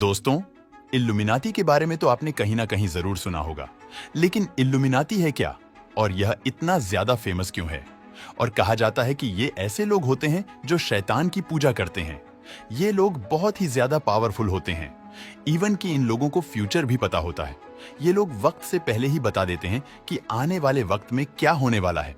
दोस्तों, इल्यूमिनाती के बारे में तो आपने कहीं ना कहीं जरूर सुना होगा, लेकिन इल्यूमिनाती है क्या और यह इतना ज्यादा फेमस क्यों है? और कहा जाता है कि ये ऐसे लोग होते हैं जो शैतान की पूजा करते हैं। ये लोग बहुत ही ज्यादा पावरफुल होते हैं, इवन कि इन लोगों को फ्यूचर भी पता होता है। ये लोग वक्त से पहले ही बता देते हैं कि आने वाले वक्त में क्या होने वाला है।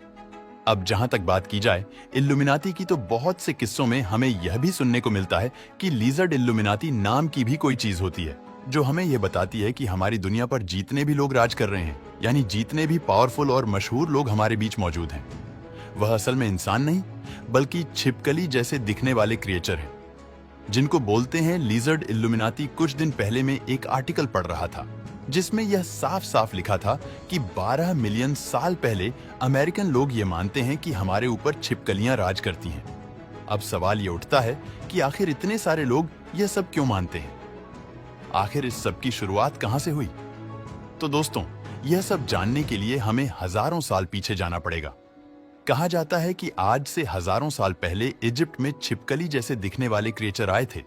अब जहां तक बात की जाए इल्यूमिनाती की, तो बहुत से किस्सों में हमें यह भी सुनने को मिलता है कि लिजर्ड इल्यूमिनाती नाम की भी कोई चीज होती है, जो हमें यह बताती है कि हमारी दुनिया पर जितने भी लोग राज कर रहे हैं, यानी जितने भी पावरफुल और मशहूर लोग हमारे बीच मौजूद हैं, वह असल में इंसान नहीं बल्कि छिपकली जैसे दिखने वाले क्रिएचर हैं, जिनको बोलते हैं लिजर्ड इल्यूमिनाती। कुछ दिन पहले मैं एक आर्टिकल पढ़ रहा था जिसमें यह साफ साफ लिखा था कि 12 मिलियन साल पहले अमेरिकन लोग ये मानते हैं कि हमारे ऊपर छिपकलियां राज करती हैं। अब सवाल ये उठता है कि आखिर इतने सारे लोग यह सब क्यों मानते हैं? आखिर इस सब की शुरुआत कहां से हुई? तो दोस्तों, यह सब जानने के लिए हमें हजारों साल पीछे जाना पड़ेगा। कहा जाता है कि आज से हजारों साल पहले इजिप्ट में छिपकली जैसे दिखने वाले क्रिएचर आए थे,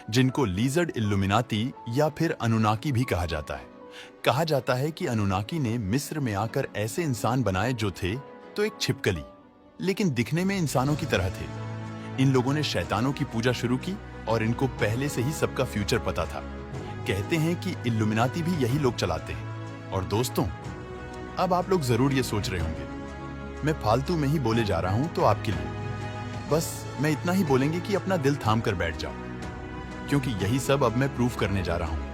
जिनको लिजर्ड इल्यूमिनाती या फिर अनुनाकी भी कहा जाता है। कहा जाता है कि अनुनाकी ने मिस्र में आकर ऐसे इंसान बनाए जो थे तो एक छिपकली, लेकिन दिखने में इंसानों की तरह थे। इन लोगों ने शैतानों की पूजा शुरू की और इनको पहले से ही सबका फ्यूचर पता था। कहते हैं कि इल्यूमिनाती भी यही लोग चलाते हैं। और दोस्तों, अब आप लोग जरूर ये सोच रहे होंगे मैं फालतू में ही बोले जा रहा हूं, तो आपके लिए बस मैं इतना ही बोलेंगे कि अपना दिल थाम कर बैठ जाओ, क्योंकि यही सब अब मैं प्रूफ करने जा रहा हूं।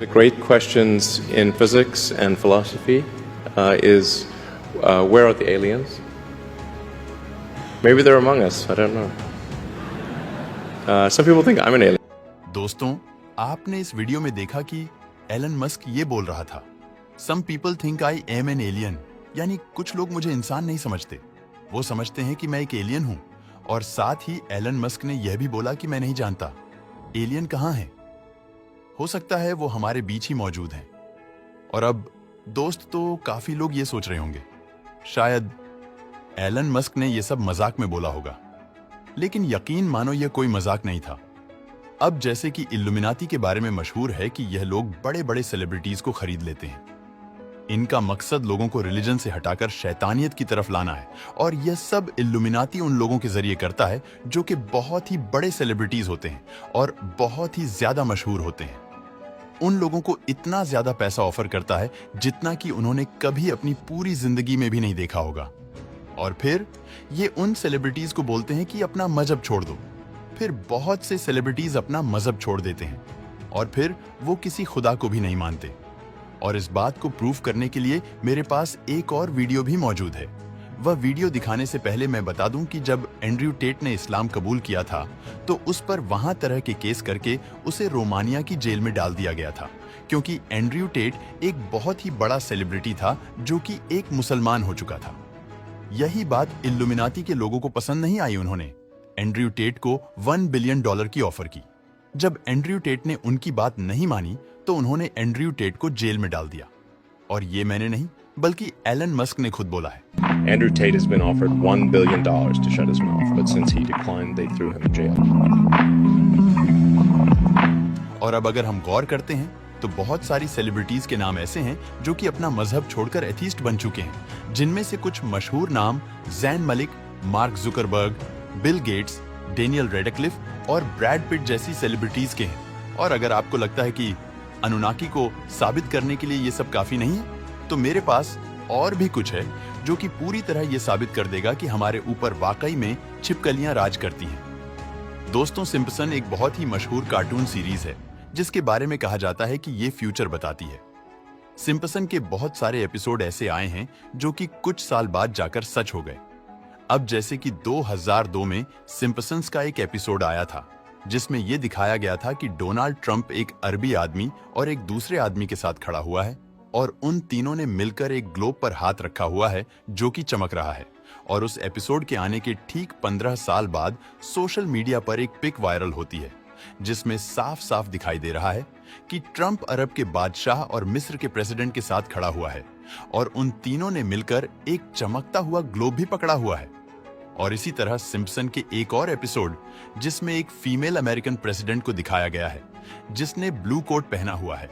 The great questions in physics and philosophy is where are the aliens? Maybe they're among us. I don't know. Some people think I'm an alien. दोस्तों, आपने इस वीडियो में देखा कि एलन मस्क ये बोल रहा था, Some people think I am an alien, यानी कुछ लोग मुझे इंसान नहीं समझते, वो समझते हैं कि मैं एक एलियन हूं। और साथ ही एलन मस्क ने यह भी बोला कि मैं नहीं जानता एलियन कहां है। हो सकता है वो हमारे बीच ही मौजूद हैं। और अब दोस्त, तो काफी लोग ये सोच रहे होंगे शायद एलन मस्क ने ये सब मजाक में बोला होगा, लेकिन यकीन मानो यह कोई मजाक नहीं था। अब जैसे कि इल्यूमिनाती के बारे में मशहूर है कि यह लोग बड़े बड़े सेलिब्रिटीज को खरीद लेते हैं। इनका मकसद लोगों को रिलीजन से हटाकर शैतानियत की तरफ लाना है, और यह सब इल्यूमिनाती उन लोगों के जरिए करता है जो कि बहुत ही बड़े सेलिब्रिटीज होते हैं और बहुत ही ज्यादा मशहूर होते हैं। उन लोगों को इतना ज्यादा पैसा ऑफर करता है जितना कि उन्होंने कभी अपनी पूरी जिंदगी में भी नहीं देखा होगा। और फिर ये उन सेलिब्रिटीज को बोलते हैं कि अपना मजहब छोड़ दो। फिर बहुत से सेलिब्रिटीज अपना मजहब छोड़ देते हैं और फिर वो किसी खुदा को भी नहीं मानते। और इस बात को प्रूफ करने के लिए मेरे पास एक और वीडियो भी मौजूद है। वह वीडियो दिखाने से पहले मैं बता दूं कि जब एंड्रयू टेट ने इस्लाम कबूल किया था तो उस पर वहां तरह के केस करके उसे रोमानिया की जेल में डाल दिया गया था, क्योंकि एंड्रयू टेट एक बहुत ही बड़ा सेलिब्रिटी था जो कि एक मुसलमान हो चुका था। यही बात इल्यूमिनाती के लोगों को पसंद नहीं आई। उन्होंने एंड्रयू टेट को $1 बिलियन की ऑफर की। जब एंड्रयू टेट ने उनकी बात नहीं मानी तो उन्होंने एंड्रयू टेट को जेल में डाल दिया। और ये मैंने नहीं बल्कि एलन मस्क ने खुद बोला है। Andrew Tate has been offered $1 billion to shut his mouth, but since he declined, they threw him in jail. और अब अगर हम गौर करते हैं तो बहुत सारी सेलिब्रिटीज के नाम ऐसे हैं जो कि अपना मजहब छोड़कर एथीस्ट बन चुके हैं, जिनमें से कुछ मशहूर नाम Zayn Malik, Mark Zuckerberg, Bill Gates, Daniel Radcliffe और ब्रैड पिट जैसी सेलिब्रिटीज के हैं। और अगर आपको लगता है कि अनुनाकी को साबित करने के लिए ये सब काफी नहीं है, तो मेरे पास और भी कुछ है जो कि पूरी तरह ये साबित कर देगा कि हमारे ऊपर वाकई में छिपकलियां राज करती हैं। दोस्तों, सिम्पसन एक बहुत ही मशहूर कार्टून सीरीज है जिसके बारे में कहा जाता है कि ये फ्यूचर बताती है। सिम्पसन के बहुत सारे एपिसोड ऐसे आए हैं जो कि कुछ साल बाद जाकर सच हो गए। अब जैसे कि 2002 में सिम्पसन्स का एक एपिसोड आया था जिसमें यह दिखाया गया था कि डोनाल्ड ट्रंप एक अरबी आदमी और एक दूसरे आदमी के साथ खड़ा हुआ है और उन तीनों ने मिलकर एक ग्लोब पर हाथ रखा हुआ है जो कि चमक रहा है। और उस एपिसोड के आने के ठीक 15 साल बाद सोशल मीडिया पर एक पिक वायरल होती है जिसमें साफ साफ दिखाई दे रहा है कि ट्रंप अरब के बादशाह और मिस्र के प्रेसिडेंट के साथ खड़ा हुआ है और उन तीनों ने मिलकर एक चमकता हुआ ग्लोब भी पकड़ा हुआ है। और इसी तरह सिम्पसन के एक और एपिसोड जिसमें एक फीमेल अमेरिकन प्रेसिडेंट को दिखाया गया है जिसने ब्लू कोट पहना हुआ है,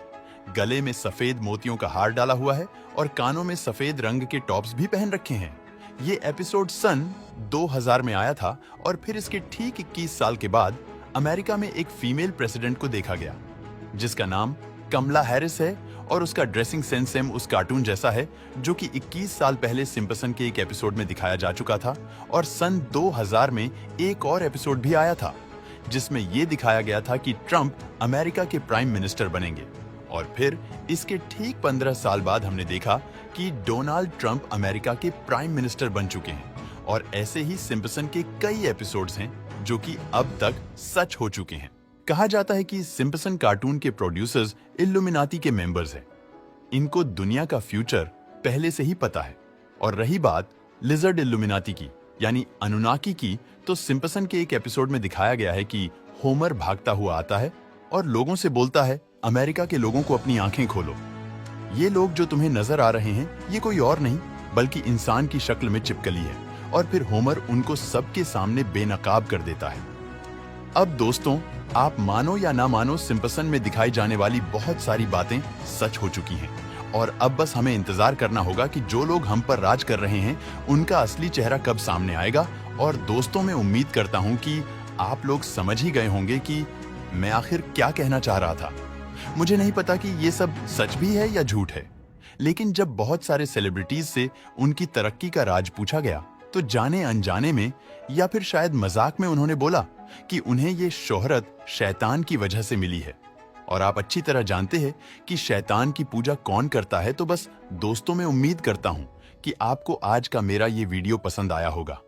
गले में सफेद मोतियों का हार डाला हुआ है और कानों में सफेद रंग के टॉप्स भी पहन रखे हैं। ये एपिसोड सन 2000 में आया था और फिर इसके ठीक 21 साल के बाद अमेरिका में एक फीमेल प्रेसिडेंट को देखा गया जिसका नाम कमला हैरिस है और उसका ड्रेसिंग सेंस सेम उस कार्टून जैसा है जो कि 21 साल पहले सिम्पसन के एक एपिसोड में दिखाया जा चुका था। और सन 2000 में एक और एपिसोड भी आया था जिसमें यह दिखाया गया था कि ट्रंप अमेरिका के प्राइम मिनिस्टर बनेंगे। और फिर इसके ठीक 15 साल बाद हमने देखा कि डोनाल्ड ट्रंप अमेरिका के प्राइम मिनिस्टर बन चुके हैं। और ऐसे ही सिम्पसन के कई एपिसोड्स हैं जो कि अब तक सच हो चुके हैं। कहा जाता है कि सिम्पसन कार्टून के प्रोड्यूसर्स इल्यूमिनाती के मेंबर्स हैं। इनको दुनिया का फ्यूचर पहले से ही पता है। और रही बात लिजर्ड इल्यूमिनाती की यानी अनुनाकी की, तो सिम्पसन के एक एपिसोड में दिखाया गया है कि होमर भागता हुआ आता है और लोगों से बोलता है, अमेरिका के लोगों को अपनी आंखें खोलो। ये लोग जो तुम्हें नजर आ रहे हैं ये कोई और नहीं बल्कि इंसान की शक्ल में चिपकली है। और फिर होमर उनको सबके सामने बेनकाब कर देता है। अब दोस्तों, आप मानो या ना मानो, सिम्पसन में दिखाई जाने वाली बहुत सारी बातें सच हो चुकी हैं। और अब बस हमें इंतजार करना होगा कि जो लोग हम पर राज कर रहे हैं उनका असली चेहरा कब सामने आएगा। और दोस्तों, मैं उम्मीद करता हूं कि आप लोग समझ ही गए होंगे कि मैं आखिर क्या कहना चाह रहा था। मुझे नहीं पता कि ये सब सच भी है या झूठ है, लेकिन जब बहुत सारे सेलिब्रिटीज से उनकी तरक्की का राज पूछा गया तो जाने अनजाने में या फिर शायद मजाक में उन्होंने बोला कि उन्हें ये शोहरत शैतान की वजह से मिली है। और आप अच्छी तरह जानते हैं कि शैतान की पूजा कौन करता है। तो बस दोस्तों, मैं उम्मीद करता हूं कि आपको आज का मेरा ये वीडियो पसंद आया होगा।